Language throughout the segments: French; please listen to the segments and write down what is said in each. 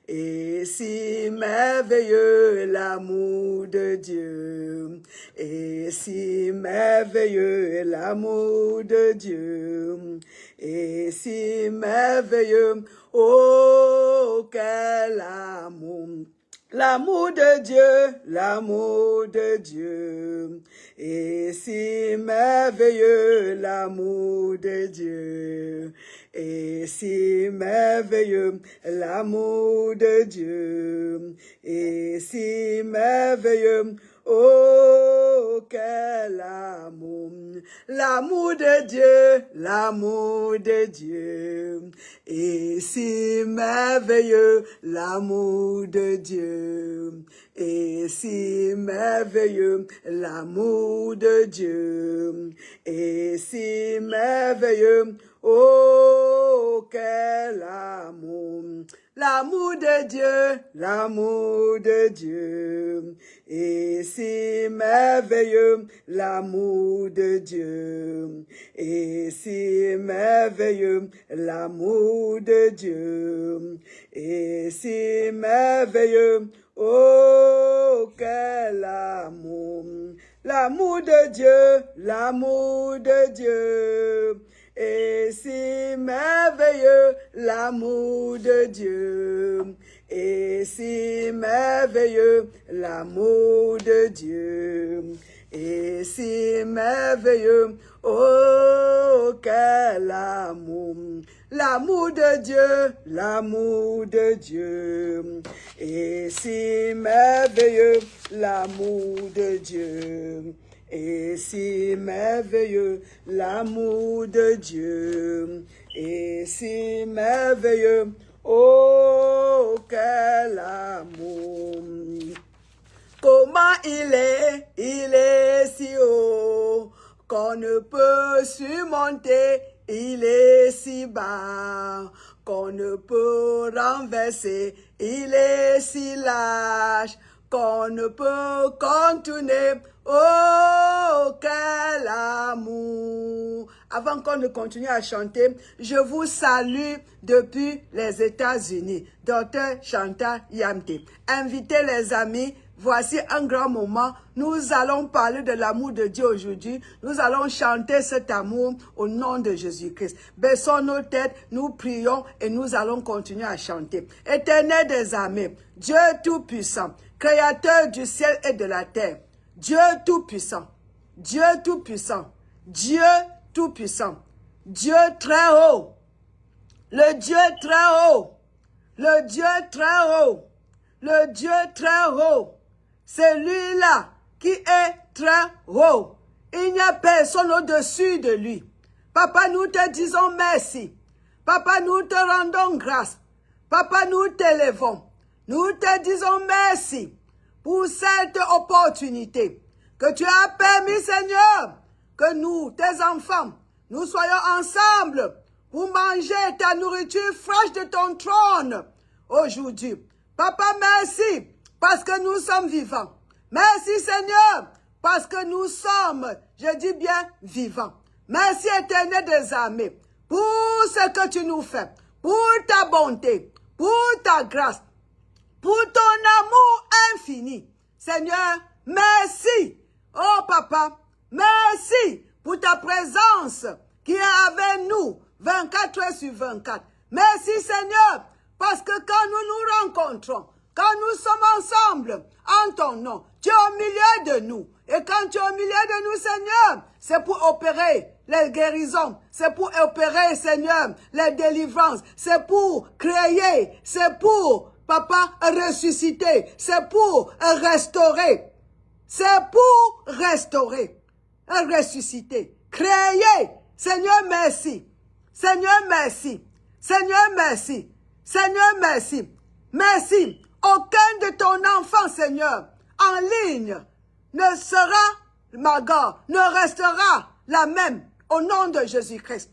Et si merveilleux l'amour de Dieu, et si merveilleux l'amour de Dieu, et si merveilleux, oh quel amour. L'amour de Dieu, l'amour de Dieu, et si merveilleux l'amour de Dieu, et si merveilleux l'amour de Dieu, et si merveilleux, oh quel amour, l'amour de Dieu, l'amour de Dieu, et si merveilleux l'amour de Dieu, et si merveilleux l'amour de Dieu, et si merveilleux, oh quel amour, l'amour de Dieu, l'amour de Dieu, et si merveilleux l'amour de Dieu, et si merveilleux l'amour de Dieu, et si merveilleux, oh quel amour, l'amour de Dieu, l'amour de Dieu, et si merveilleux l'amour de Dieu, et si merveilleux l'amour de Dieu, et si merveilleux, oh quel amour, l'amour de Dieu, l'amour de Dieu, et si merveilleux l'amour de Dieu, et si merveilleux l'amour de Dieu, et si merveilleux, oh quel amour. Comment il est si haut, qu'on ne peut surmonter, il est si bas, qu'on ne peut renverser, il est si large, qu'on ne peut contourner, oh quel amour. Avant qu'on ne continue à chanter, je vous salue depuis les États-Unis. Docteur Chantal Yamte. Invitez les amis. Voici un grand moment. Nous allons parler de l'amour de Dieu aujourd'hui. Nous allons chanter cet amour au nom de Jésus-Christ. Baissons nos têtes, nous prions et nous allons continuer à chanter. Éternel des armées, Dieu Tout-Puissant, Créateur du ciel et de la terre, Dieu Tout-Puissant, Dieu Tout-Puissant, Dieu Tout-Puissant, Dieu très haut, le Dieu très haut, le Dieu très haut, le Dieu très haut, c'est lui-là qui est très haut. Il n'y a personne au-dessus de lui. Papa, nous te disons merci. Papa, nous te rendons grâce. Papa, nous t'élèvons. Nous te disons merci pour cette opportunité que tu as permis, Seigneur, que nous, tes enfants, nous soyons ensemble pour manger ta nourriture fraîche de ton trône aujourd'hui. Papa, merci parce que nous sommes vivants. Merci, Seigneur, parce que nous sommes, je dis bien, vivants. Merci, Éternel des armées, pour ce que tu nous fais, pour ta bonté, pour ta grâce, pour ton amour infini. Seigneur, merci. Oh, Papa, merci pour ta présence qui est avec nous 24 heures sur 24. Merci, Seigneur, parce que quand nous nous rencontrons, quand nous sommes ensemble en ton nom, tu es au milieu de nous. Et quand tu es au milieu de nous, Seigneur, c'est pour opérer les guérisons, c'est pour opérer, Seigneur, les délivrances, c'est pour créer, c'est pour, Papa, ressusciter, c'est pour restaurer, c'est pour restaurer, ressusciter, créer. Seigneur, merci. Seigneur, merci. Seigneur, merci. Seigneur, merci. Merci. Aucun de ton enfant, Seigneur, en ligne, ne sera, ne restera la même au nom de Jésus-Christ.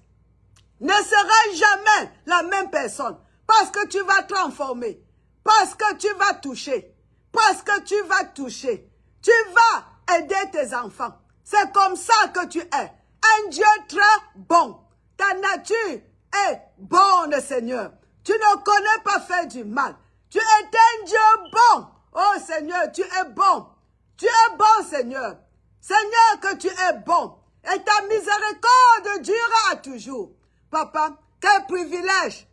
Ne sera jamais la même personne parce que tu vas transformer, parce que tu vas toucher, parce que tu vas toucher. Tu vas aider tes enfants. C'est comme ça que tu es. Un Dieu très bon. Ta nature est bonne, Seigneur. Tu ne connais pas faire du mal. Tu es un Dieu bon. Oh Seigneur, tu es bon. Tu es bon, Seigneur. Seigneur, que tu es bon. Et ta miséricorde durera toujours. Papa, quel privilège.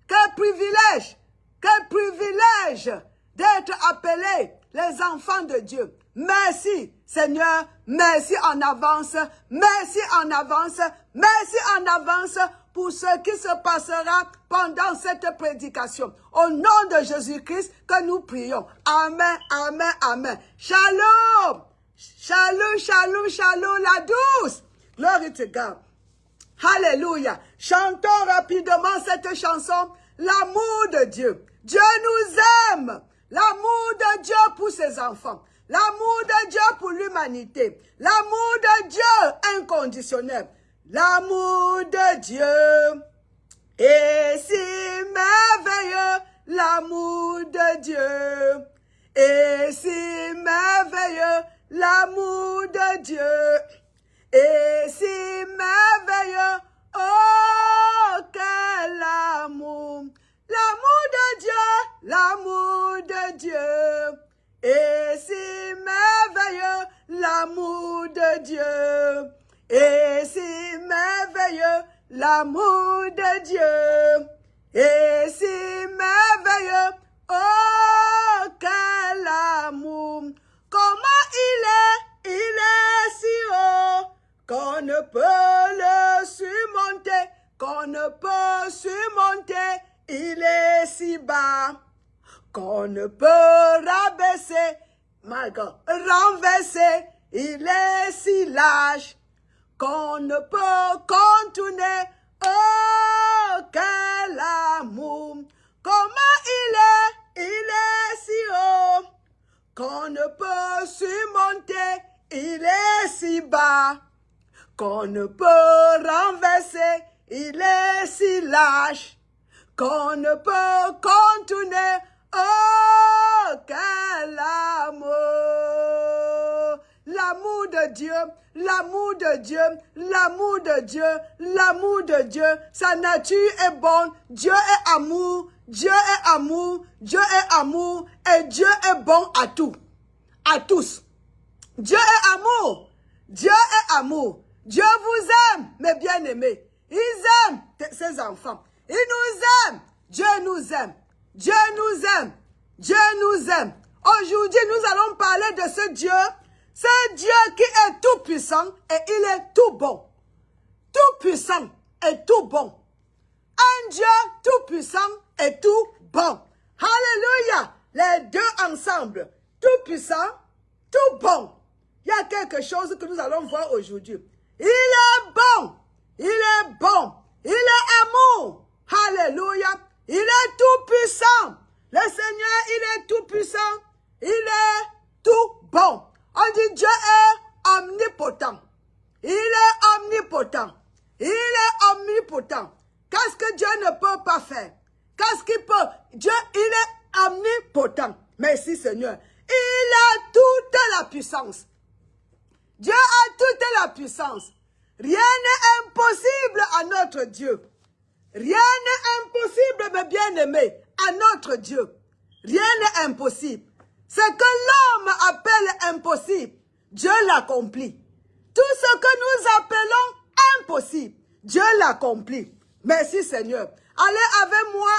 Quel privilège. Quel privilège d'être appelés les enfants de Dieu. Merci, Seigneur. Merci en avance. Merci en avance. Merci en avance pour ce qui se passera pendant cette prédication. Au nom de Jésus-Christ que nous prions. Amen, amen, amen. Shalom. Shalom, shalom, shalom, la douce. Glory to God. Alléluia. Chantons rapidement cette chanson. L'amour de Dieu. Dieu nous aime. L'amour de Dieu pour ses enfants. L'amour de Dieu pour l'humanité. L'amour de Dieu inconditionnel. L'amour de Dieu est si merveilleux. L'amour de Dieu est si merveilleux. L'amour de Dieu est si merveilleux. Oh, quel amour! L'amour de Dieu, l'amour de Dieu est si merveilleux. L'amour de Dieu est si merveilleux. L'amour de Dieu est si merveilleux. Oh, quel amour! Comment il est si haut qu'on ne peut le surmonter, qu'on ne peut surmonter. Il est si bas qu'on ne peut rabaisser, my God, renverser. Il est si large qu'on ne peut contourner. Oh, quel amour! Comment il est si haut qu'on ne peut surmonter. Il est si bas qu'on ne peut renverser. Il est si large qu'on ne peut contourner. Oh, quel amour! L'amour de Dieu, l'amour de Dieu, l'amour de Dieu, l'amour de Dieu. Sa nature est bonne. Dieu est amour, Dieu est amour, Dieu est amour. Et Dieu est bon à tout, à tous. Dieu est amour, Dieu est amour. Dieu vous aime, mes bien-aimés. Il aime ses enfants. Il nous aime. Dieu nous aime. Dieu nous aime. Dieu nous aime. Aujourd'hui, nous allons parler de ce Dieu qui est tout puissant et il est tout bon. Tout puissant et tout bon. Un Dieu tout puissant et tout bon. Alléluia. Les deux ensemble. Tout puissant, tout bon. Il y a quelque chose que nous allons voir aujourd'hui. Il est bon. Il est bon. Il est amour. Alléluia. Il est tout puissant. Le Seigneur, il est tout puissant. Il est tout bon. On dit Dieu est omnipotent. Il est omnipotent. Il est omnipotent. Qu'est-ce que Dieu ne peut pas faire? Qu'est-ce qu'il peut? Dieu, il est omnipotent. Merci Seigneur. Il a toute la puissance. Dieu a toute la puissance. Rien n'est impossible à notre Dieu. Rien n'est impossible, mes bien-aimés, à notre Dieu. Rien n'est impossible. Ce que l'homme appelle impossible, Dieu l'accomplit. Tout ce que nous appelons impossible, Dieu l'accomplit. Merci Seigneur. Allez avec moi,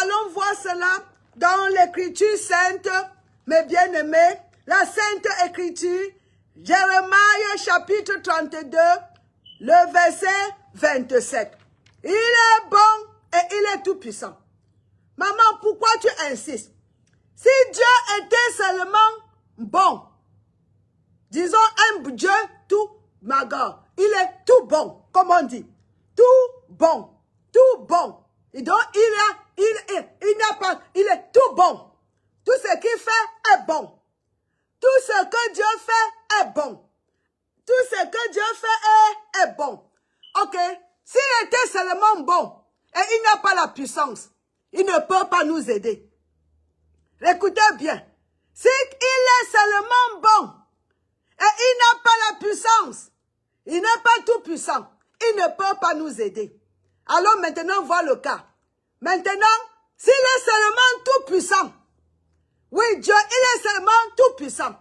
allons voir cela dans l'Écriture sainte, mes bien-aimés. La Sainte Écriture, Jérémie chapitre 32, le verset 27. Il est bon et il est tout puissant. Maman, pourquoi tu insistes? Si Dieu était seulement bon, disons un Dieu tout, ma God, il est tout bon, comme on dit. Tout bon, tout bon. Et donc, il n'a pas, il est tout bon. Tout ce qu'il fait est bon. Tout ce que Dieu fait est bon. Tout ce que Dieu fait est bon. Ok? S'il était seulement bon et il n'a pas la puissance, il ne peut pas nous aider. Écoutez bien. S'il est seulement bon et il n'a pas la puissance, il n'est pas tout puissant, il ne peut pas nous aider. Allons maintenant voir le cas. Maintenant, s'il est seulement tout puissant, oui, Dieu, il est seulement tout puissant,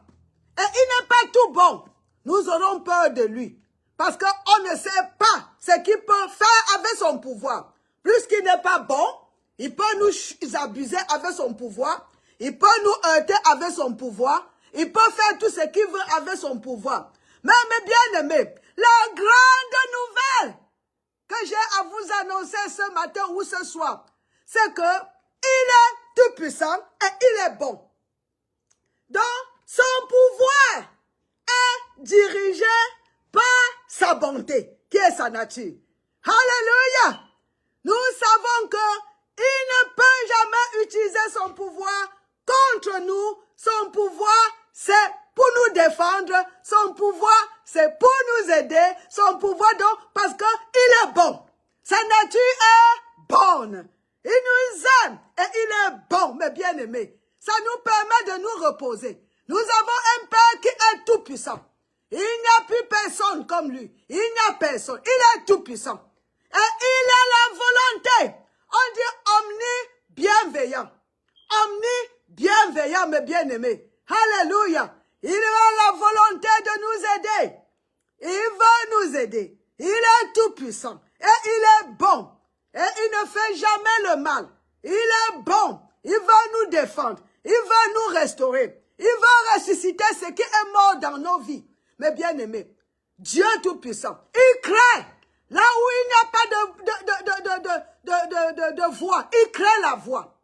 et il n'est pas tout bon, nous aurons peur de lui. Parce qu'on ne sait pas ce qu'il peut faire avec son pouvoir. Puisqu'il n'est pas bon, il peut nous abuser avec son pouvoir. Il peut nous heurter avec son pouvoir. Il peut faire tout ce qu'il veut avec son pouvoir. Mais mes bien-aimés, la grande nouvelle que j'ai à vous annoncer ce matin ou ce soir, c'est que il est tout puissant et il est bon. Donc, son pouvoir est dirigé par sa bonté, qui est sa nature. Alléluia! Nous savons qu'il ne peut jamais utiliser son pouvoir contre nous. Son pouvoir, c'est pour nous défendre. Son pouvoir, c'est pour nous aider. Son pouvoir, donc, parce qu'il est bon. Sa nature est bonne. Il nous aime et il est bon, mes bien-aimés. Ça nous permet de nous reposer. Nous avons un Père qui est tout puissant. Il n'y a plus personne comme lui. Il n'y a personne. Il est tout puissant. Et il a la volonté. On dit omni-bienveillant. Omni-bienveillant, mes bien-aimés. Alléluia. Il a la volonté de nous aider. Il veut nous aider. Il est tout puissant. Et il est bon. Et il ne fait jamais le mal. Il est bon. Il veut nous défendre. Il veut nous restaurer. Il veut ressusciter ce qui est mort dans nos vies. Mes bien-aimés, Dieu Tout-Puissant, il crée. Là où il n'y a pas de voix, il crée la voix.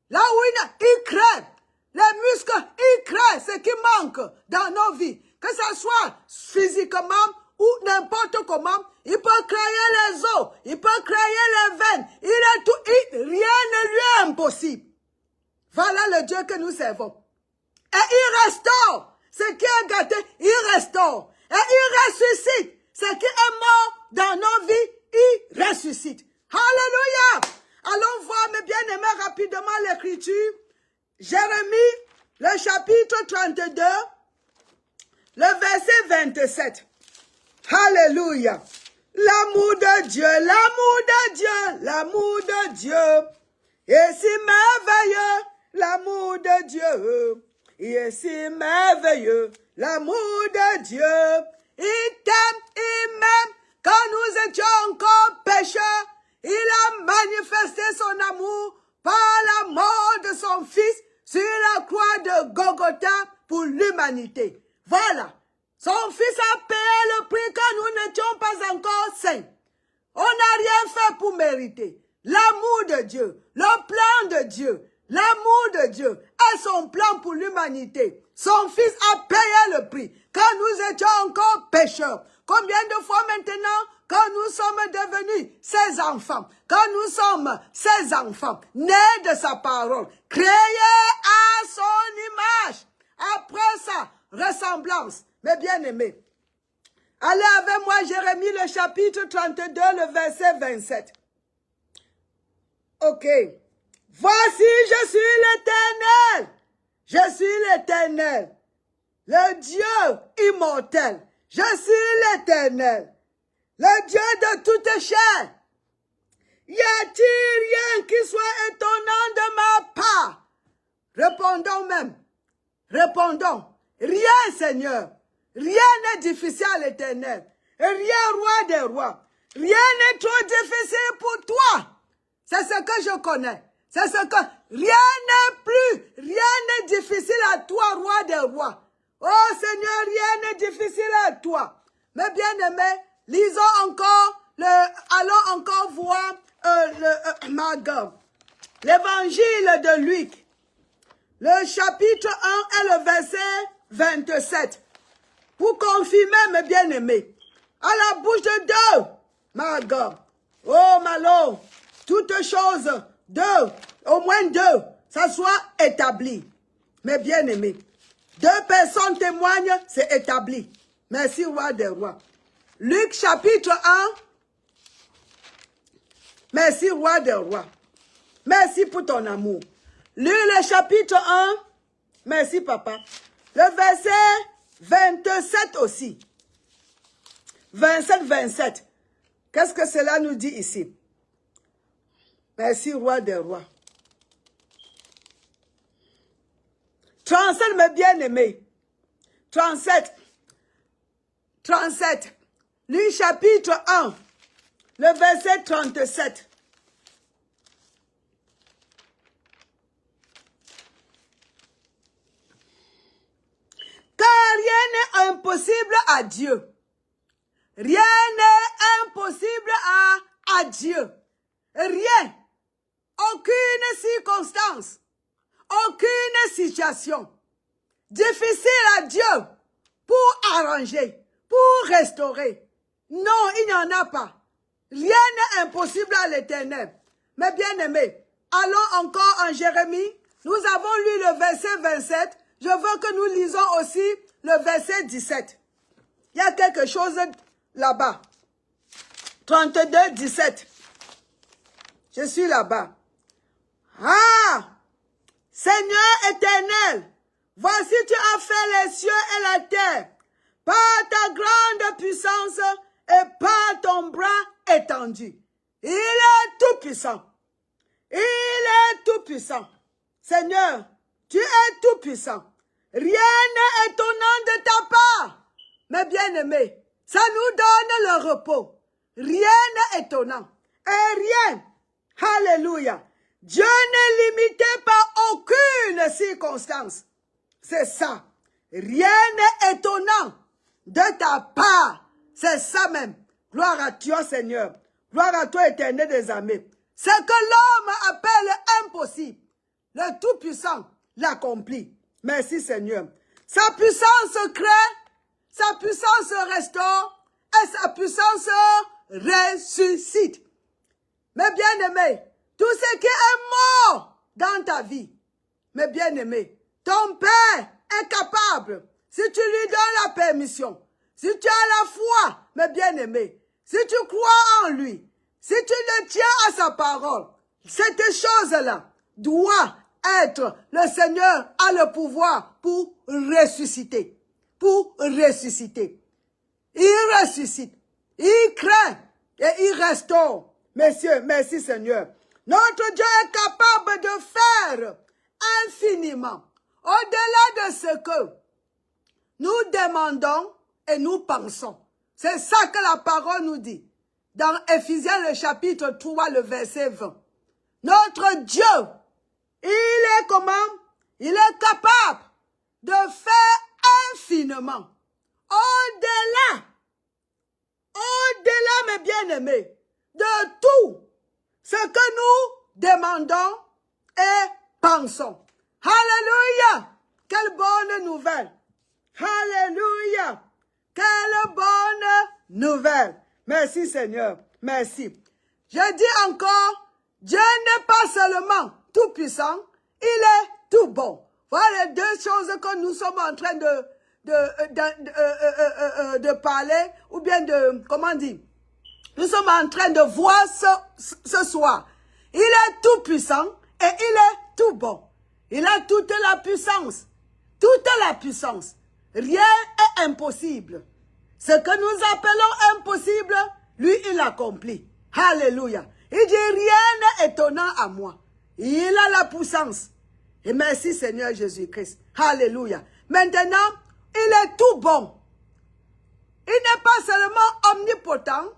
Là où il crée les muscles, il crée ce qui manque dans nos vies. Que ce soit physiquement ou n'importe comment, il peut créer les os, il peut créer les veines. Il est tout, rien ne lui est impossible. Voilà le Dieu que nous servons. Et il restaure ce qui est gâté, il restaure. Et il ressuscite ce qui est mort dans nos vies, il ressuscite. Alléluia! Allons voir, mes bien-aimés, rapidement l'écriture. Jérémie, le chapitre 32, le verset 27. Alléluia! L'amour de Dieu, l'amour de Dieu, l'amour de Dieu. Et si merveilleux, l'amour de Dieu. Il est si merveilleux, l'amour de Dieu. Il t'aime, il m'aime. Quand nous étions encore pécheurs, il a manifesté son amour par la mort de son Fils sur la croix de Golgotha pour l'humanité. Voilà. Son Fils a payé le prix quand nous n'étions pas encore saints. On n'a rien fait pour mériter. L'amour de Dieu, le plan de Dieu, l'amour de Dieu et son plan pour l'humanité. Son Fils a payé le prix quand nous étions encore pécheurs. Combien de fois maintenant, quand nous sommes devenus ses enfants, quand nous sommes ses enfants, nés de sa parole, créés à son image, après sa ressemblance, mes bien-aimés. Allez avec moi, Jérémie, le chapitre 32, le verset 27. Ok. Voici, je suis l'Éternel. Je suis l'Éternel, le Dieu immortel. Je suis l'Éternel, le Dieu de toute chair. Y a-t-il rien qui soit étonnant de ma part? Répondons même. Répondons. Rien, Seigneur. Rien n'est difficile à l'Éternel. Rien, roi des rois. Rien n'est trop difficile pour toi. C'est ce que je connais. C'est ce que rien n'est difficile à toi, roi des rois. Oh Seigneur, rien n'est difficile à toi. Mes bien-aimés, lisons encore, allons encore voir l'évangile de Luc, le chapitre 1 et le verset 27. Pour confirmer, mes bien-aimés, à la bouche de deux, Margot, oh Malo, toutes choses, deux, au moins deux, ça soit établi. Mes bien-aimés, deux personnes témoignent, c'est établi. Merci, roi des rois. Luc chapitre 1. Merci, roi des rois. Merci pour ton amour. Luc le chapitre 1. Merci, papa. Le verset 27 aussi. 27. Qu'est-ce que cela nous dit ici? Merci, roi des rois. 37, mes bien-aimés. 37. 37. Luc chapitre 1, le verset 37. Car rien n'est impossible à Dieu. Rien n'est impossible à Dieu. Rien. Aucune circonstance. Aucune situation. Difficile à Dieu pour arranger, pour restaurer. Non, il n'y en a pas. Rien n'est impossible à l'Éternel. Mes bien-aimés, allons encore en Jérémie. Nous avons lu le verset 27. Je veux que nous lisons aussi le verset 17. Il y a quelque chose là-bas. 32, 17. Je suis là-bas. Ah! Seigneur éternel, voici tu as fait les cieux et la terre par ta grande puissance et par ton bras étendu. Il est tout puissant. Il est tout puissant. Seigneur, tu es tout puissant. Rien n'est étonnant de ta part. Mes bien-aimés, ça nous donne le repos. Rien n'est étonnant. Et rien. Alléluia. Dieu n'est limité par aucune circonstance. C'est ça. Rien n'est étonnant de ta part. C'est ça même. Gloire à toi, Seigneur. Gloire à toi, Éternel des armées. Ce que l'homme appelle impossible, le Tout-Puissant l'accomplit. Merci, Seigneur. Sa puissance crée, sa puissance restaure et sa puissance ressuscite. Mes bien-aimés, tout ce qui est mort dans ta vie, mes bien-aimés, ton Père est capable, si tu lui donnes la permission, si tu as la foi, mes bien-aimés, si tu crois en lui, si tu le tiens à sa parole, cette chose-là doit être, le Seigneur a le pouvoir pour ressusciter. Pour ressusciter. Il ressuscite, il crée et il restaure. Messieurs, merci Seigneur. Notre Dieu est capable de faire infiniment, au-delà de ce que nous demandons et nous pensons. C'est ça que la parole nous dit. Dans Éphésiens, le chapitre 3, le verset 20. Notre Dieu, il est comment? Il est capable de faire infiniment, au-delà, mes bien-aimés, de tout ce que nous demandons et pensons. Alléluia! Quelle bonne nouvelle! Alléluia! Quelle bonne nouvelle! Merci Seigneur, merci. Je dis encore, Dieu n'est pas seulement tout puissant, il est tout bon. Voilà les deux choses que nous sommes en train de parler, ou bien de, comment dire, nous sommes en train de voir ce soir. Il est tout puissant et il est tout bon. Il a toute la puissance. Toute la puissance. Rien est impossible. Ce que nous appelons impossible, lui, il l'accomplit. Alléluia. Il dit, rien n'est étonnant à moi. Il a la puissance. Et merci Seigneur Jésus-Christ. Alléluia. Maintenant, il est tout bon. Il n'est pas seulement omnipotent,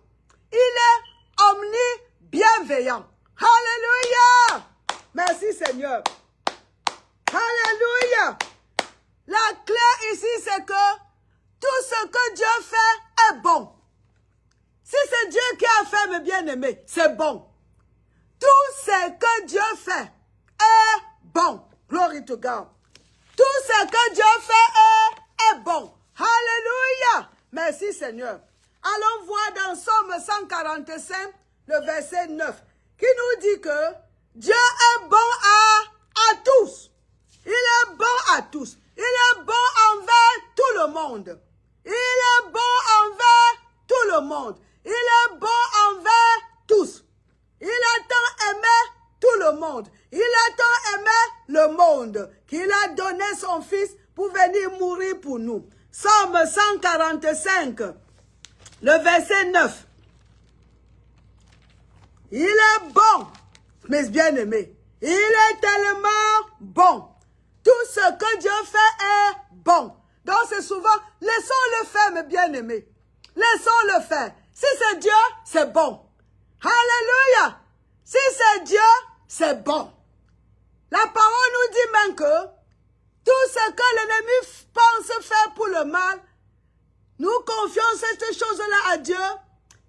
il est omni-bienveillant. Alléluia. Merci Seigneur. Alléluia. La clé ici, c'est que tout ce que Dieu fait est bon. Si c'est Dieu qui a fait, mes bien-aimés, c'est bon. Tout ce que Dieu fait est bon. Glory to God. Tout ce que Dieu fait est bon. Alléluia. Merci Seigneur. Allons voir dans Somme 145, le verset 9, qui nous dit que Dieu est bon à tous. Il est bon à tous. Il est bon envers tout le monde. Il est bon envers tout le monde. Il est bon envers tous. Il a tant aimé tout le monde. Il a tant aimé le monde qu'il a donné son Fils pour venir mourir pour nous. Somme 145, le verset 9. Il est bon Mes bien-aimés, il est tellement bon. Tout ce que Dieu fait est bon. Donc c'est souvent, laissons-le faire, mes bien-aimés. Laissons-le faire. Si c'est Dieu, c'est bon. Alléluia. Si c'est Dieu, c'est bon. La parole nous dit même que tout ce que l'ennemi pense faire pour le mal, nous confions cette chose-là à Dieu.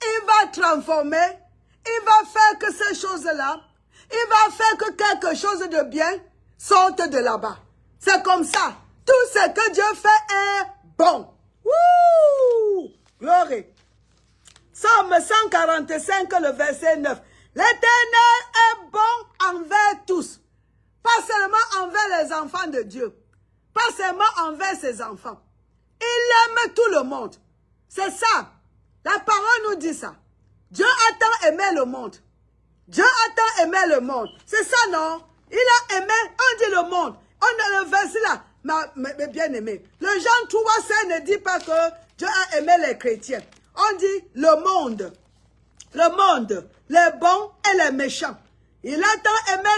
Il va transformer. Il va faire que ces choses-là, il va faire que quelque chose de bien sorte de là-bas. C'est comme ça. Tout ce que Dieu fait est bon. Wouh! Gloire. Psaume 145, le verset 9. L'Éternel est bon envers tous. Pas seulement envers les enfants de Dieu. Pas seulement envers ses enfants. Il aime tout le monde. C'est ça. La parole nous dit ça. Dieu a tant aimé le monde. Dieu a tant aimé le monde. C'est ça, non? Il a aimé, on dit le monde. On a le verset là. Mais bien aimé. Le Jean 3 ne dit pas que Dieu a aimé les chrétiens. On dit le monde. Le monde. Les bons et les méchants. Il a tant aimé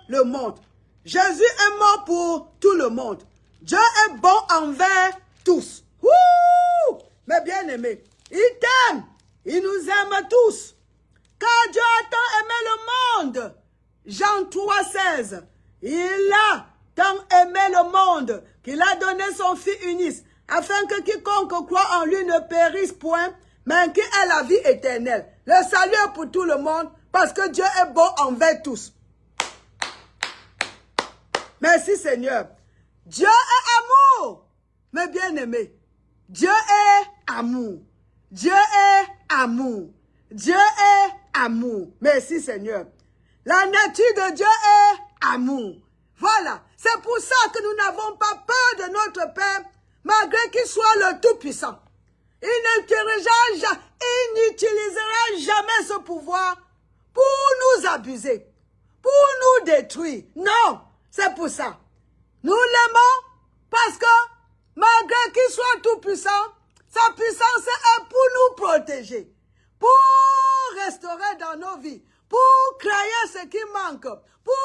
le monde. Jésus est mort pour tout le monde. Dieu est bon envers tous. Wouh! Mais bien aimé, il t'aime. Il nous aime tous. Car Dieu a tant aimé le monde. Jean 3, 16. Il a tant aimé le monde qu'il a donné son Fils unique, afin que quiconque croit en lui ne périsse point, mais qu'il ait la vie éternelle. Le salut est pour tout le monde, parce que Dieu est bon envers tous. Merci Seigneur. Dieu est amour. Mes bien-aimés, Dieu est amour. Dieu est amour. Dieu est amour. Merci Seigneur. La nature de Dieu est amour. Voilà. C'est pour ça que nous n'avons pas peur de notre Père, malgré qu'il soit le Tout-Puissant. Il n'utilisera jamais ce pouvoir pour nous abuser, pour nous détruire. Non, c'est pour ça. Nous l'aimons parce que, malgré qu'il soit Tout-Puissant, sa puissance est pour nous protéger, pour restaurer dans nos vies, pour créer ce qui manque, pour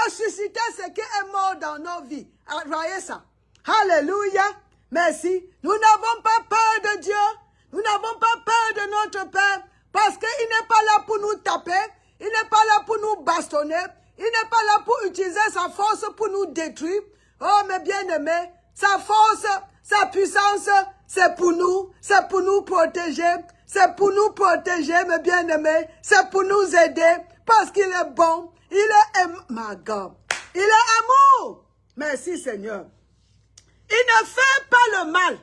ressusciter ce qui est mort dans nos vies. Voyez ça. Alléluia. Merci. Nous n'avons pas peur de Dieu. Nous n'avons pas peur de notre Père parce qu'il n'est pas là pour nous taper. Il n'est pas là pour nous bastonner. Il n'est pas là pour utiliser sa force pour nous détruire. Oh, mes bien-aimés, sa force, sa puissance, c'est pour nous protéger. C'est pour nous protéger, mes bien-aimés. C'est pour nous aider parce qu'il est bon. Il est my God. Il est amour. Merci Seigneur. Il ne fait pas le mal.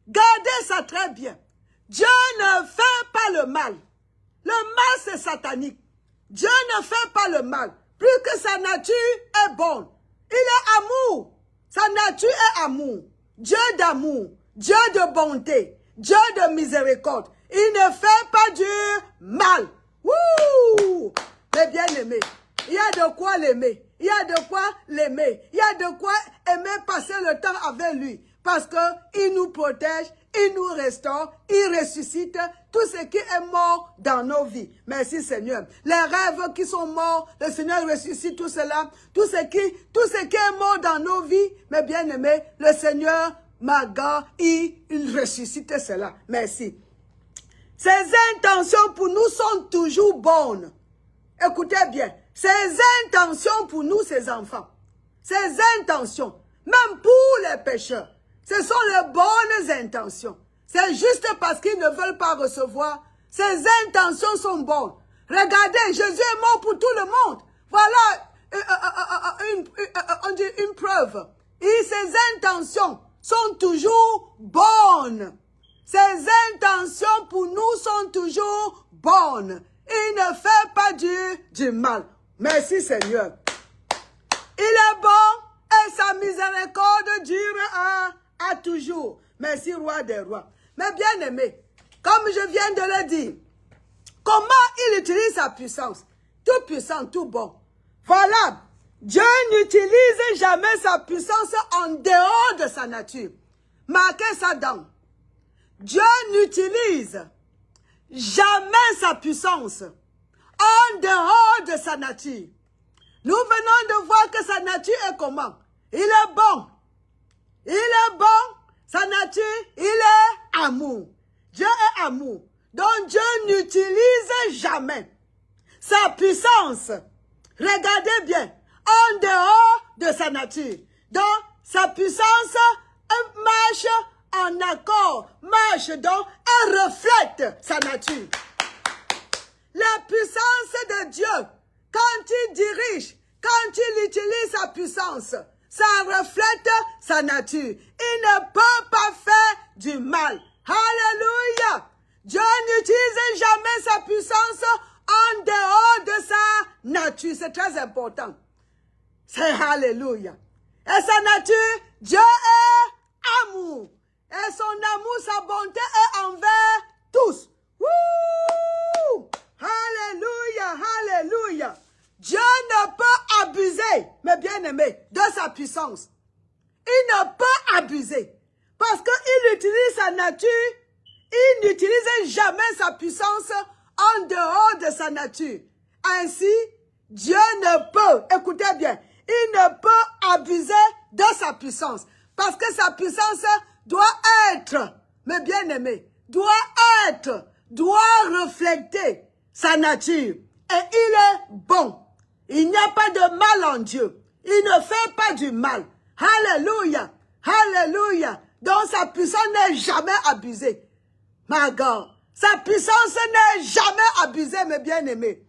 Gardez ça très bien. Dieu ne fait pas le mal. Le mal, c'est satanique. Dieu ne fait pas le mal. Plus que sa nature est bonne. Il est amour. Sa nature est amour. Dieu d'amour. Dieu de bonté. Dieu de miséricorde. Il ne fait pas du mal. Wouh! Mais bien aimé, il y a de quoi l'aimer. Il y a de quoi l'aimer. Il y a de quoi aimer passer le temps avec lui. Parce qu'il nous protège, il nous restaure, il ressuscite tout ce qui est mort dans nos vies. Merci Seigneur. Les rêves qui sont morts, le Seigneur ressuscite tout cela. Tout ce qui est mort dans nos vies, mes bien-aimés, le Seigneur, ma God, il ressuscite cela. Merci. Ses intentions pour nous sont toujours bonnes. Écoutez bien. Ses intentions pour nous, ses enfants. Ses intentions. Même pour les pécheurs. Ce sont les bonnes intentions. C'est juste parce qu'ils ne veulent pas recevoir. Ses intentions sont bonnes. Regardez, Jésus est mort pour tout le monde. Voilà une preuve. Et ses intentions sont toujours bonnes. Ses intentions pour nous sont toujours bonnes. Il ne fait pas du mal. Merci Seigneur. Il est bon et sa miséricorde dure à toujours. Merci Roi des Rois. Mais bien aimé, comme je viens de le dire, comment il utilise sa puissance? Tout puissant, tout bon. Voilà, Dieu n'utilise jamais sa puissance en dehors de sa nature. Marquez ça dans. Dieu n'utilise jamais sa puissance en dehors de sa nature. Nous venons de voir que sa nature est comment? Il est bon. Il est bon. Sa nature, il est amour. Dieu est amour. Donc Dieu n'utilise jamais sa puissance. Regardez bien. En dehors de sa nature. Donc sa puissance marche en accord. Marche donc et reflète sa nature. La puissance de Dieu, quand il dirige, quand il utilise sa puissance, ça reflète sa nature. Il ne peut pas faire du mal. Alléluia. Dieu n'utilise jamais sa puissance en dehors de sa nature. C'est très important. C'est Alléluia. Et sa nature, Dieu est amour. Et son amour, sa bonté est envers tous. Wouh! Alléluia, alléluia. Dieu ne peut abuser, mes bien-aimés, de sa puissance. Il ne peut abuser. Parce qu'il utilise sa nature, il n'utilise jamais sa puissance en dehors de sa nature. Ainsi, Dieu ne peut, écoutez bien, il ne peut abuser de sa puissance. Parce que sa puissance doit être, mes bien-aimés, doit refléter sa nature. Et il est bon. Il n'y a pas de mal en Dieu. Il ne fait pas du mal. Alléluia. Alléluia. Donc sa puissance n'est jamais abusée. My God. Sa puissance n'est jamais abusée, mes bien-aimés.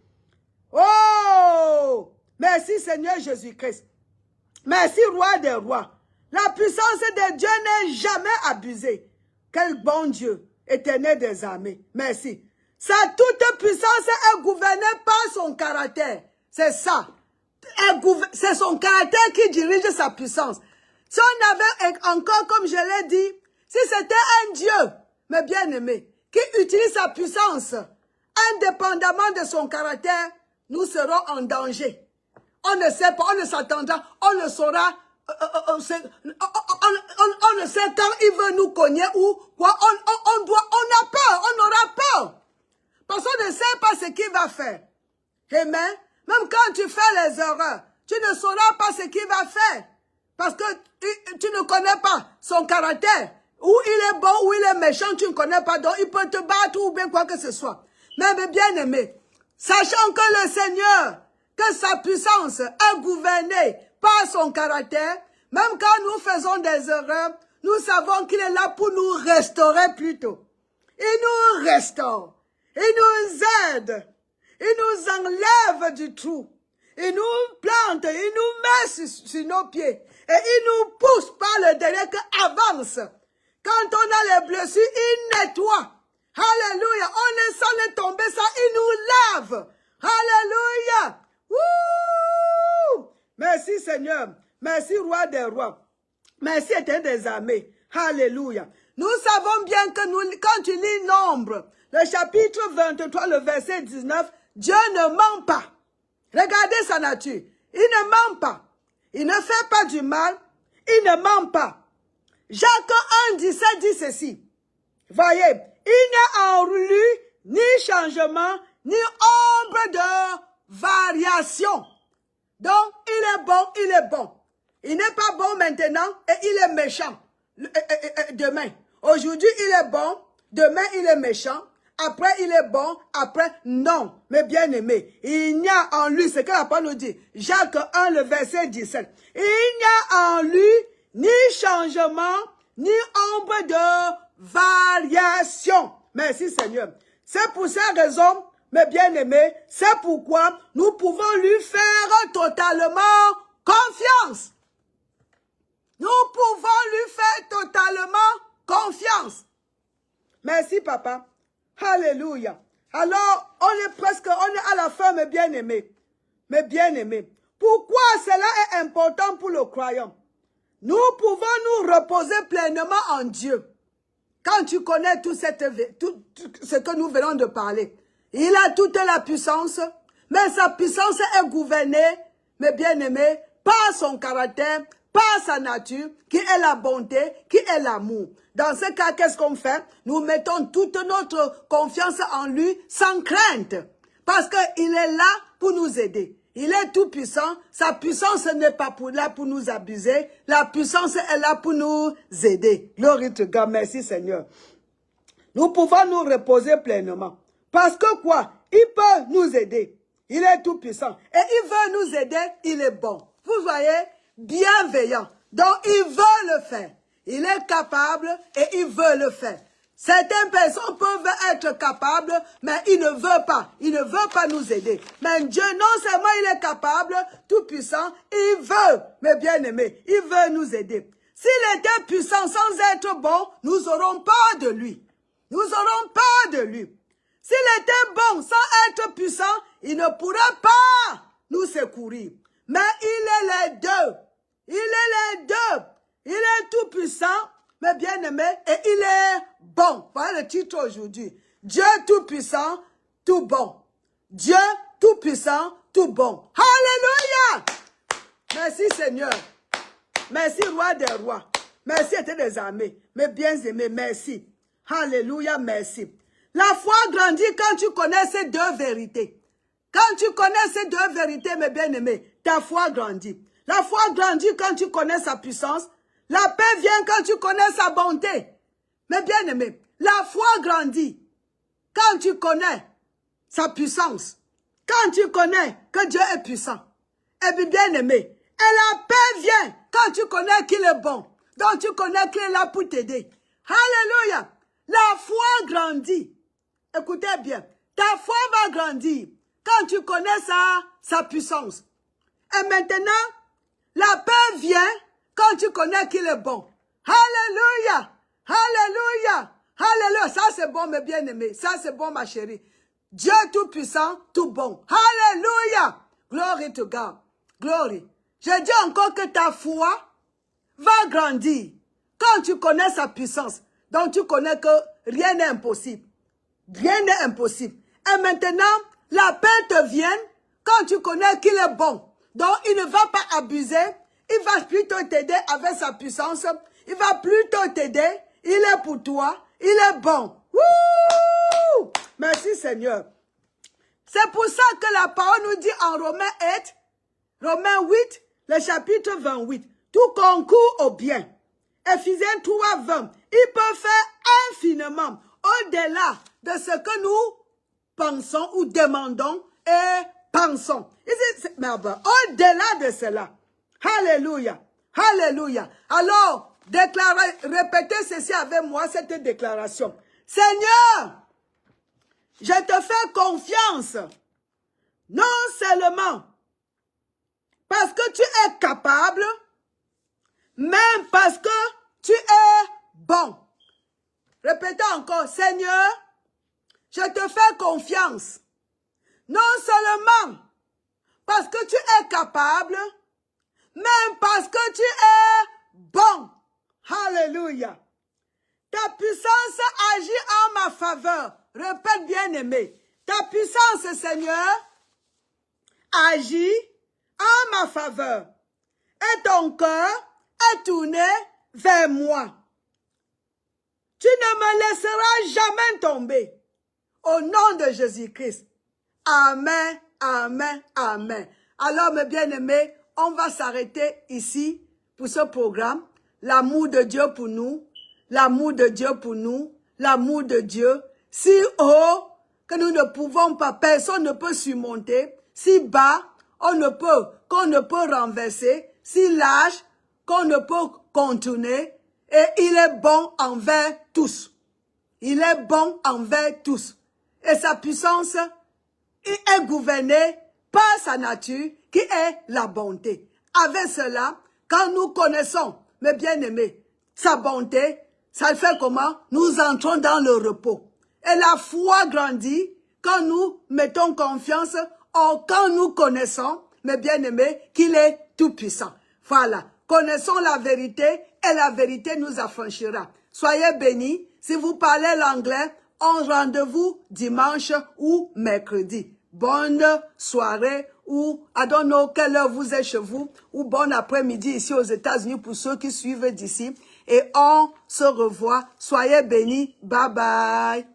Oh! Merci Seigneur Jésus-Christ. Merci Roi des rois. La puissance de Dieu n'est jamais abusée. Quel bon Dieu, éternel des armées. Merci. Sa toute puissance est gouvernée par son caractère. C'est ça. C'est son caractère qui dirige sa puissance. Si on avait encore, comme je l'ai dit, si c'était un Dieu, mes bien-aimés, qui utilise sa puissance, indépendamment de son caractère, nous serons en danger. On ne sait pas, on ne s'attendra, on ne saura, on ne sait quand il veut nous cogner ou quoi, on a peur, on aura peur. Parce qu'on ne sait pas ce qu'il va faire. Amen. Même quand tu fais les erreurs, tu ne sauras pas ce qu'il va faire. Parce que tu ne connais pas son caractère. Ou il est bon, ou il est méchant, tu ne connais pas. Donc il peut te battre ou bien quoi que ce soit. Mais bien aimé, sachant que le Seigneur, que sa puissance est gouvernée par son caractère, même quand nous faisons des erreurs, nous savons qu'il est là pour nous restaurer plutôt. Il nous restaure. Il nous aide. Il nous enlève du trou. Il nous plante. Il nous met sur nos pieds. Et il nous pousse par le derrière qu'avance. Quand on a les blessures, il nettoie. Alléluia. On est sans les tomber ça. Il nous lave. Alléluia. Wouh! Merci Seigneur. Merci Roi des rois. Merci Éternel des armées. Alléluia. Nous savons bien que quand tu lis Nombre, le chapitre 23, le verset 19, Dieu ne ment pas. Regardez sa nature. Il ne ment pas. Il ne fait pas du mal. Il ne ment pas. Jacques 1, 17 dit ceci. Voyez, il n'y a en lui ni changement, ni ombre de variation. Donc, il est bon, il est bon. Il n'est pas bon maintenant et il est méchant demain. Aujourd'hui, il est bon, demain, il est méchant. Après, il est bon. Après, non. Mais bien aimé, il n'y a en lui, ce que la parole nous dit. Jacques 1, le verset 17. Il n'y a en lui ni changement, ni ombre de variation. Merci Seigneur. C'est pour cette raison, mes bien-aimés, c'est pourquoi nous pouvons lui faire totalement confiance. Nous pouvons lui faire totalement confiance. Merci, papa. Alléluia. Alors, on est à la fin, mes bien-aimés. Mes bien-aimés. Pourquoi cela est important pour le croyant? Nous pouvons nous reposer pleinement en Dieu. Quand tu connais tout ce que nous venons de parler, il a toute la puissance, mais sa puissance est gouvernée, mes bien-aimés, par son caractère, par sa nature, qui est la bonté, qui est l'amour. Dans ce cas, qu'est-ce qu'on fait? Nous mettons toute notre confiance en lui sans crainte. Parce qu'il est là pour nous aider. Il est tout puissant. Sa puissance n'est pas là pour nous abuser. La puissance est là pour nous aider. Glory to God. Merci Seigneur. Nous pouvons nous reposer pleinement. Parce que quoi? Il peut nous aider. Il est tout puissant. Et il veut nous aider. Il est bon. Vous voyez? Bienveillant. Donc il veut le faire. Il est capable et il veut le faire. Certaines personnes peuvent être capables, mais il ne veut pas. Il ne veut pas nous aider. Mais Dieu, non seulement il est capable, tout puissant, il veut, mes bien-aimés, il veut nous aider. S'il était puissant sans être bon, nous n'aurons pas de lui. Nous n'aurons pas de lui. S'il était bon sans être puissant, il ne pourrait pas nous secourir. Mais il est les deux. Il est les deux. Il est tout puissant, mes bien-aimés, et il est bon. Voilà le titre aujourd'hui. Dieu tout puissant, tout bon. Dieu tout puissant, tout bon. Alléluia! Merci Seigneur. Merci Roi des rois. Merci Éternel des armées. Mes bien-aimés, merci. Alléluia, merci. La foi grandit quand tu connais ces deux vérités. Quand tu connais ces deux vérités, mes bien-aimés, ta foi grandit. La foi grandit quand tu connais sa puissance. La paix vient quand tu connais sa bonté. Mes bien-aimés, la foi grandit quand tu connais sa puissance. Quand tu connais que Dieu est puissant. Et puis bien-aimé, et la paix vient quand tu connais qu'il est bon. Donc tu connais qu'il est là pour t'aider. Alléluia. La foi grandit. Écoutez bien, ta foi va grandir quand tu connais sa puissance. Et maintenant, la paix vient quand tu connais qu'il est bon. Alléluia! Alléluia! Alléluia! Ça c'est bon mes bien-aimés. Ça c'est bon ma chérie. Dieu tout puissant, tout bon. Alléluia! Glory to God. Glory. Je dis encore que ta foi va grandir quand tu connais sa puissance. Donc tu connais que rien n'est impossible. Rien n'est impossible. Et maintenant, la paix te vient quand tu connais qu'il est bon. Donc il ne va pas abuser. Il va plutôt t'aider avec sa puissance. Il va plutôt t'aider. Il est pour toi. Il est bon. Wouh! Merci Seigneur. C'est pour ça que la parole nous dit en Romains 8, le chapitre 28. Tout concourt au bien. Ephésiens 3, 20. Il peut faire infiniment au-delà de ce que nous pensons ou demandons et pensons. Au-delà de cela. Alléluia. Alléluia. Alors, répétez ceci avec moi, cette déclaration. Seigneur, je te fais confiance. Non seulement parce que tu es capable, même parce que tu es bon. Répétez encore, Seigneur, je te fais confiance. Non seulement parce que tu es capable, même parce que tu es bon. Alléluia. Ta puissance agit en ma faveur. Répète bien aimé. Ta puissance, Seigneur, agit en ma faveur. Et ton cœur est tourné vers moi. Tu ne me laisseras jamais tomber. Au nom de Jésus-Christ. Amen, amen, amen. Alors, mes bien-aimés, on va s'arrêter ici pour ce programme. L'amour de Dieu pour nous. L'amour de Dieu pour nous. L'amour de Dieu. Si haut que nous ne pouvons pas, personne ne peut surmonter. Si bas, qu'on ne peut renverser. Si large, qu'on ne peut contourner. Et il est bon envers tous. Il est bon envers tous. Et sa puissance est gouvernée par sa nature qui est la bonté. Avec cela, quand nous connaissons, mes bien-aimés, sa bonté, ça fait comment? Nous entrons dans le repos. Et la foi grandit quand nous mettons confiance quand nous connaissons, mes bien-aimés, qu'il est tout puissant. Voilà. Connaissons la vérité et la vérité nous affranchira. Soyez bénis. Si vous parlez l'anglais, on rendez-vous dimanche ou mercredi. Bonne soirée ou, I don't know quelle heure vous êtes chez vous, ou bon après-midi ici aux États-Unis pour ceux qui suivent d'ici. Et on se revoit. Soyez bénis. Bye bye.